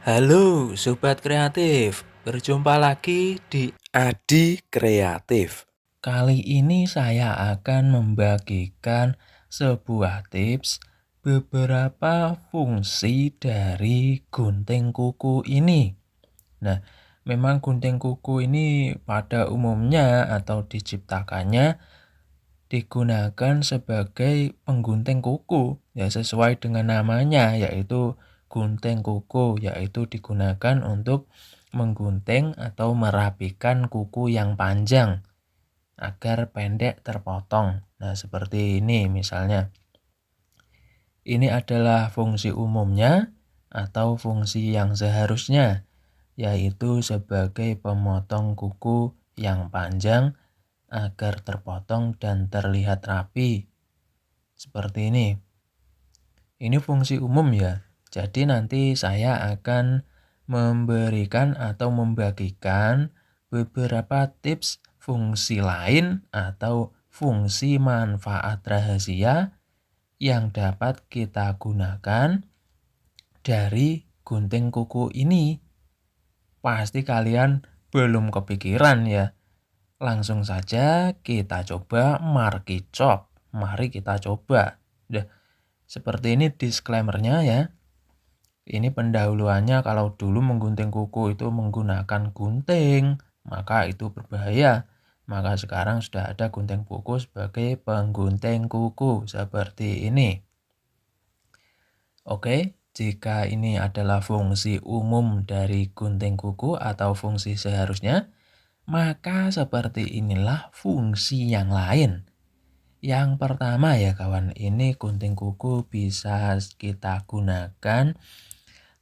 Halo Sobat Kreatif, berjumpa lagi di Adi Kreatif. kali ini saya akan membagikan sebuah tips beberapa fungsi dari gunting kuku ini. Nah, memang gunting kuku ini pada umumnya atau diciptakannya digunakan sebagai penggunting kuku, ya sesuai dengan namanya yaitu gunting kuku, yaitu digunakan untuk menggunting atau merapikan kuku yang panjang agar pendek terpotong. Nah, seperti ini misalnya. Ini adalah fungsi umumnya atau fungsi yang seharusnya, yaitu sebagai pemotong kuku yang panjang agar terpotong dan terlihat rapi. Seperti ini. Ini fungsi umum ya. Jadi nanti saya akan memberikan atau membagikan beberapa tips fungsi lain atau fungsi manfaat rahasia yang dapat kita gunakan dari gunting kuku ini. Pasti kalian belum kepikiran ya. Langsung saja kita coba marki chop. Mari kita coba. Udah, seperti ini disclaimer-nya ya. Ini pendahuluannya kalau dulu menggunting kuku itu menggunakan gunting, maka itu berbahaya. Maka sekarang sudah ada gunting kuku sebagai penggunting kuku seperti ini. Oke, jika ini adalah fungsi umum dari gunting kuku atau fungsi seharusnya, maka seperti inilah fungsi yang lain. Yang pertama ya kawan, ini gunting kuku bisa kita gunakan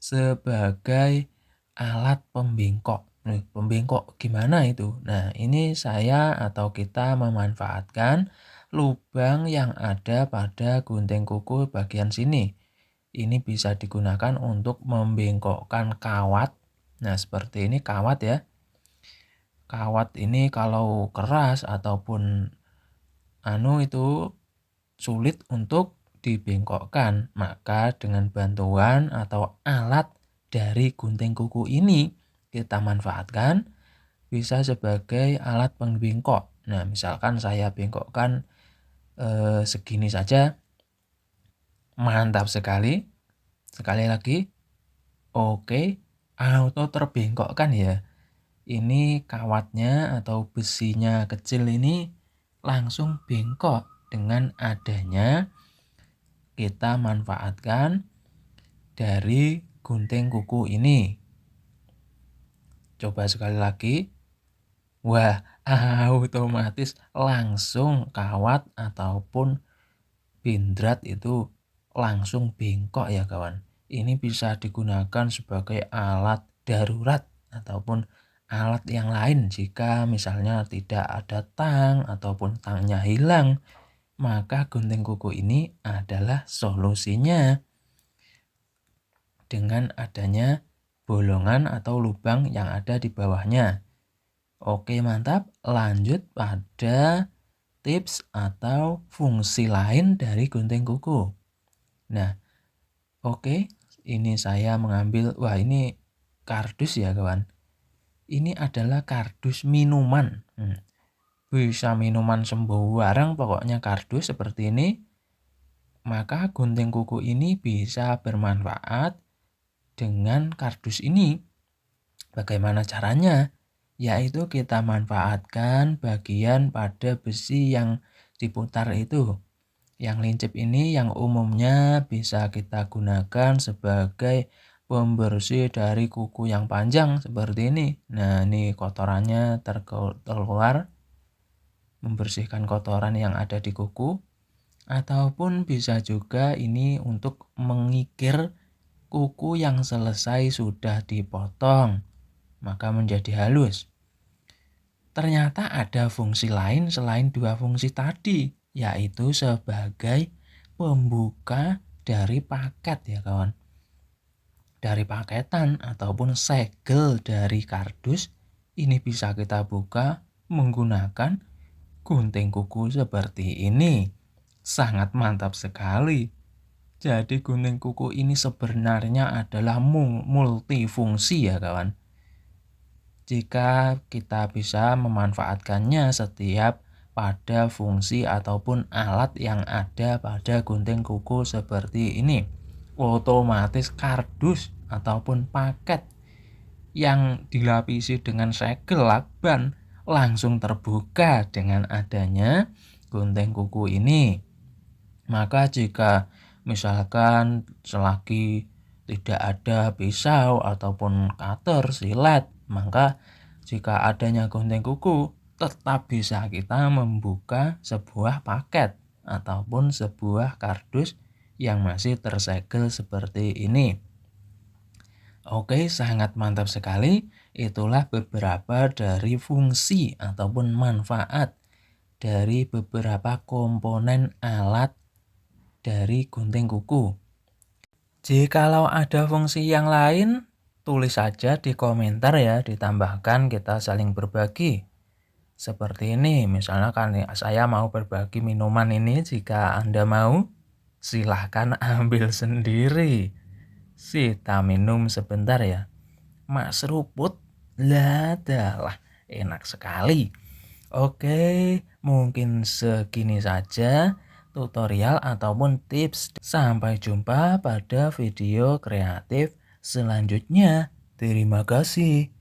sebagai alat pembengkok. Nih, pembengkok gimana itu? Nah, ini saya atau kita memanfaatkan lubang yang ada pada gunting kuku bagian sini. Ini bisa digunakan untuk membengkokkan kawat. Nah, seperti ini kawat ya. Kawat ini kalau keras ataupun itu sulit untuk dibengkokkan. Maka dengan bantuan atau alat dari gunting kuku ini kita manfaatkan bisa sebagai alat pembengkok. Nah, misalkan saya bengkokkan segini saja. Mantap sekali. Sekali lagi. Oke, auto terbengkokkan ya. Ini kawatnya atau besinya kecil ini langsung bengkok dengan adanya kita manfaatkan dari gunting kuku ini. Coba sekali lagi. Wah, otomatis langsung kawat ataupun bindrat itu langsung bengkok ya kawan. Ini bisa digunakan sebagai alat darurat ataupun alat yang lain jika misalnya tidak ada tang ataupun tangnya hilang. Maka gunting kuku ini adalah solusinya dengan adanya bolongan atau lubang yang ada di bawahnya. Oke, mantap. Lanjut pada tips atau fungsi lain dari gunting kuku. Nah, oke, ini saya mengambil, wah ini kardus ya kawan. Ini adalah kardus minuman. Bisa minuman sembarang pokoknya kardus seperti ini. Maka gunting kuku ini bisa bermanfaat dengan kardus ini. Bagaimana caranya? Yaitu kita manfaatkan bagian pada besi yang diputar itu. Yang lincip ini yang umumnya bisa kita gunakan sebagai pembersih dari kuku yang panjang seperti ini. Nah, ini kotorannya terkeluar, membersihkan kotoran yang ada di kuku. Ataupun bisa juga ini untuk mengikir kuku yang selesai sudah dipotong, maka menjadi halus. Ternyata ada fungsi lain selain dua fungsi tadi, yaitu sebagai pembuka dari paket ya kawan. Dari paketan ataupun segel dari kardus, ini bisa kita buka menggunakan gunting kuku seperti ini. Sangat mantap sekali. Jadi gunting kuku ini sebenarnya adalah multifungsi ya kawan. Jika kita bisa memanfaatkannya setiap pada fungsi ataupun alat yang ada pada gunting kuku seperti ini. Otomatis kardus ataupun paket yang dilapisi dengan segel lakban langsung terbuka dengan adanya gunting kuku ini. Maka jika misalkan selagi tidak ada pisau ataupun cutter, silet, maka jika adanya gunting kuku tetap bisa kita membuka sebuah paket ataupun sebuah kardus yang masih tersegel seperti ini. Oke, sangat mantap sekali. Itulah beberapa dari fungsi ataupun manfaat dari beberapa komponen alat dari gunting kuku. Jikalau ada fungsi yang lain, tulis saja di komentar ya, ditambahkan kita saling berbagi. Seperti ini, misalnya kan saya mau berbagi minuman ini, jika Anda mau, silahkan ambil sendiri. Kita minum sebentar ya. Mas seruput, lah enak sekali. Oke, mungkin segini saja tutorial ataupun tips. Sampai jumpa pada video kreatif selanjutnya. Terima kasih.